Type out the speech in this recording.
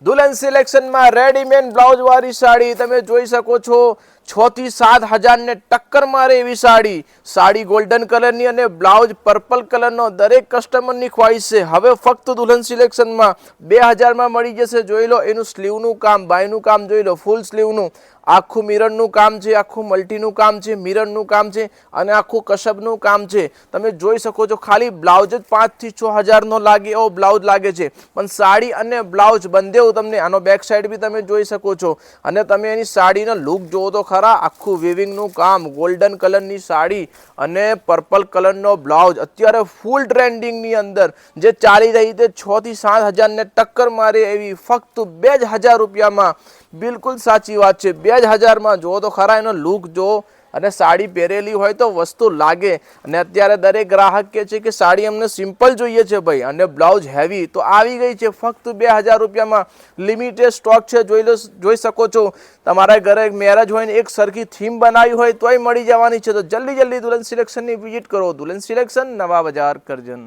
દુલ્હન સિલેક્શનમાં readymade blouse વાળી સાડી તમે જોઈ શકો છો 6 થી 7 હજાર ને ટક્કર મારે એવી સાડી ગોલ્ડન કલરની અને બ્લાઉઝ પર્પલ કલરનો દરેક કસ્ટમરની ખ્વાહિશ છે। હવે ફક્ત દુલ્હન સિલેક્શનમાં 2000 માં મળી જશે। જોઈ લો એનું સ્લીવનું કામ, બાયનું કામ જોઈ લો, ફૂલ સ્લીવનું આખું મિરરનું કામ છે, આખું મલ્ટીનું કામ છે, મિરરનું કામ છે અને આખું કસબનું કામ છે। તમે જોઈ શકો છો ખાલી બ્લાઉઝ જ 5 થી 6 હજારનો લાગે એવો બ્લાઉઝ લાગે છે, પણ સાડી અને બ્લાઉઝ બંને તમને આનો બેક સાઈડ બી તમે જોઈ શકો છો અને તમે એની સાડીનો લુક જોવો તો ખરા। આખું વીવિંગનું કામ, ગોલ્ડન કલરની સાડી અને પર્પલ કલરનો બ્લાઉઝ અત્યારે ફૂલ ટ્રેન્ડિંગની અંદર જે ચાલી રહી છે 6 થી 7 હજાર ને ટક્કર મારે એવી ફક્ત 2000 રૂપિયામાં। બિલકુલ સાચી વાત છે, 2000 માં જો તો ખરા એનો લુક જો અને સાડી પહેરેલી હોય તો વસ્તુ લાગે। અને અત્યારે દરેક ગ્રાહક કહે છે કે સાડી અમને સિમ્પલ જોઈએ છે ભાઈ અને બ્લાઉઝ હેવી, તો આવી ગઈ છે ફક્ત 2000 રૂપિયામાં। લિમિટેડ સ્ટોક છે, જોઈ શકો છો। તમારા ઘરે મેરેજ હોય ને એક સરખી થીમ બનાવી હોય તોય મળી જવાની છે, તો જલ્દી દુલ્હન સિલેક્શનની વિઝિટ કરો। દુલ્હન સિલેક્શન, નવા બજાર, કરજણ।